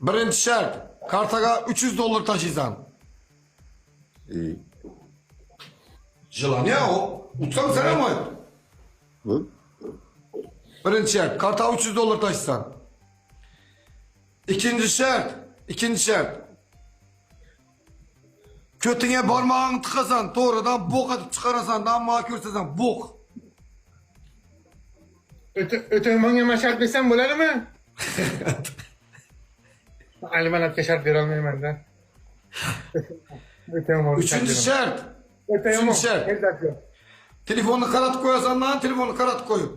Birinchi shart, kartaga $300 tashiysan. Желание o. Utsam sana mı? Bu? Birinchi shart, kartaga $300 tashiysan. İkinci shart. Kötüne barmağını tıkasan, doğrudan bok atıp çıkarasan, daha mağ görsesan, bok. Öteğime şart desem bo'lar mı? Alimanatga shart berolmayman da. Üçüncü shart. Telefonu qaratib qo'yasan, telefonu qaratib qo'yib.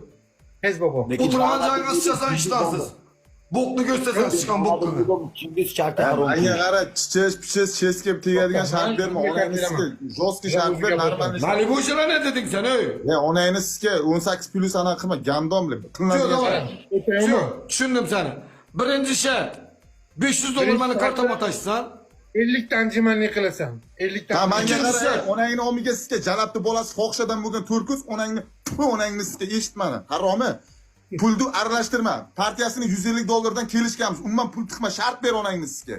Hez bobo. O'tirgan joyingga tushasan ishtonsiz. Bokni ko'rsasan, chiqqan bokni. Kimdir şartı Menga qara, piches cheskib tegadigan shart berma. Onangni sizga jostki shart ber, normal. Mali bu ishlar ne deding sen, ey? Onangni sizga 18 plus ana qilma, gandomli. Tushundim seni. Birinchi shart. $500 meni kartama tashsan. 50 dan jimanlik qilasan. 50 dan. Ha, menga qara, onangni omiga sizga jalabni bolasi fohishadan bo'lgan turkus, onangni sizga eshitmani. Haromi? Pulni aralashtirma. Partiyasini $150 kelishganmiz. Umuman pul tiqma, shart ber onangni sizga.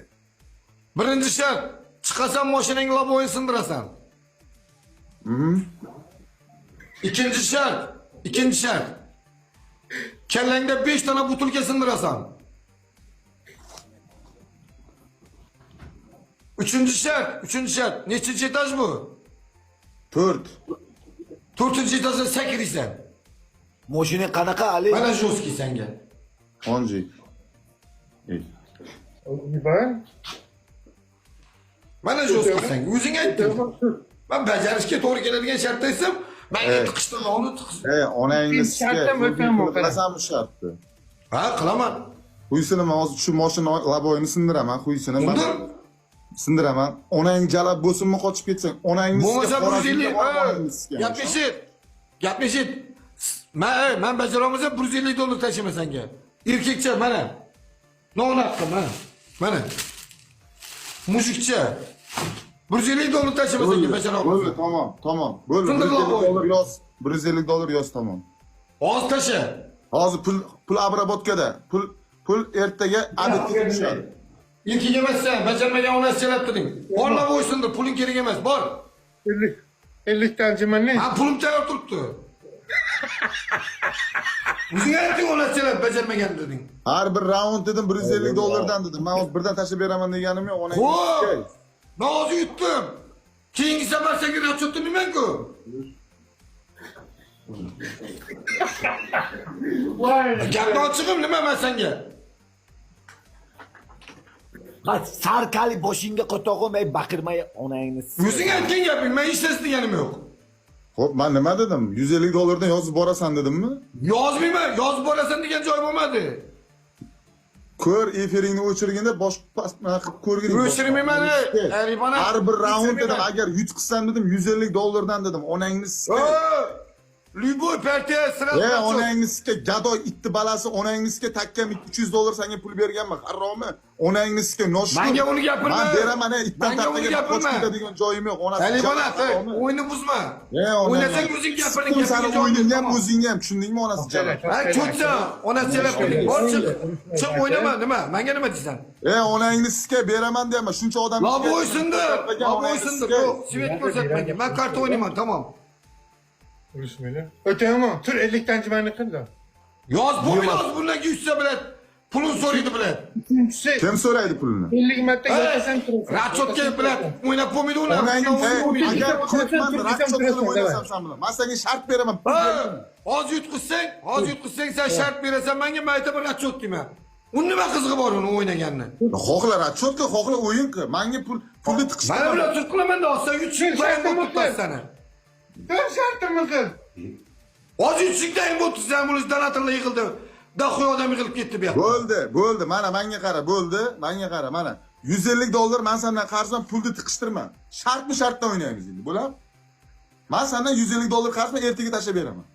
Birinchi shart. Chiqasan mashinangni laboyini sindirasan. İkinci shart. Kellangda 5 tane butulka sindirasan. Üçüncü shart. Nechinchi etaj bu? 4. 4-chi etajda sakirsan. Moshina qanaqa Ali? Mana joski senga. 10. Mana joski senga. O'zing aytding. Ben bajarishga to'g'ri keladigan shartda desam, menga tiqishtirma, uni tiqishtir. Onangni sizga qilasan bu shartni. Ha, qilaman. Quyisini men hozir shu mashina laboyini sindiraman, quyisini. Undir. Sindiraman. Onang jalab bo'lsinmi qochib ketsang, onangni Bo'lmasa 150. Gap eshit. Men bajarolmasam $150 tashima senga. Erkakcha mana. No'naqqa mana. Mujikcha. $150 tashima senga bajarolmasam. Bo'ldi, tamam. Bo'ldi. $150 yoz. $150 yoz, tamam. Hozir tasha. Hozir pul abrabotgada. Pul ertaga adetga tushadi. Erkak emassan, bajarmagan onasi chalabtiring. Borla bo'ysundir, puling kerak emas, bor. 50 dan jimanlik. Ha, pulim tayyor turibdi. O'zing aytding onasi chalab bajarmagan deding. Har bir raund dedim $150 dedim. Men hozir birdan tashlab beraman deganim yo'q, onang. Xo'p. Men hozir yutdim. Keyingi safar senga ratsiyot demayman-ku. Gapni ochig'im nima men senga? Sarkali boshingga qotog'im ey baqirmay onangni. O'zing aytgan gaping, men hech narsa deganim yo'q. Xo'p, men nima dedim? $150 dan yozib borasan dedimmi? Yozmayman, yozib borasan degan joy bo'lmadi. Ko'r efiringni o'chirganda boshqa qilib ko'rgin. O'chirmayman, Aribona. Har bir raundda agar yutqizsam dedim $150 dan dedim. Onangni sizga. Любой partiya sira. Onangni sizga gado itti balasi, onangni sizga takkam $300 senga pul berganman. Haromi? Onangni sizga noshkur. Menga uni gapirma. Men beraman, itdan tarqagan qochib ketadigan joyim yo'q. Onasi. Aribona, o'yinni buzma. O'ynasang o'zing gapiring. Seni o'yiningni ham o'zingni ham tushundingmi onasi? Ha, cho'tsa, onasi chalab qo'ying. Bor chiq o'ynama, nima? Menga nima deysan? Onangni sizga beraman deyman. Shuncha odam. La bo'ysindir. Yo'q, svet ko'rsatmagan. Men karta o'ynayman, tamom. Öteğime tur 50 dan jimanlik qildi. Yoz bundan yutsa bilan pulini so'raydi bilan. Kim so'raydi pulini? 50 marta yotasan turasan. Ratchotga bilan o'ynab bo'lmaydi uni. Agar qo'yman ratchotga o'ynasam sen bilan. Men senga shart beraman. Hozir yutqizsang sen shart berasan menga, men aytaman ratchot deyman. Uni nima qizig'i bor uni o'ynaganni? Xohla ratchotga, xohla o'yin qil. Menga pulni tiqishtir. Men bilan turib qilaman-da, olsa yutishing qo'yib seni. Dur şartımı kıl. Hozir yutishingdan o'tsan bo'lsa donatorlar yig'ildi. Dahoy odam yig'ilib ketdi bu yoqda. Bo'ldi. Mana menga qara, bo'ldi. Menga qara, mana. $150 men sendan qarzman, pulni tiqishtirma. Shartdan o'ynaymiz endi, bo'ladimi? Men sendan $150 qarzman, ertaga tashlab beraman.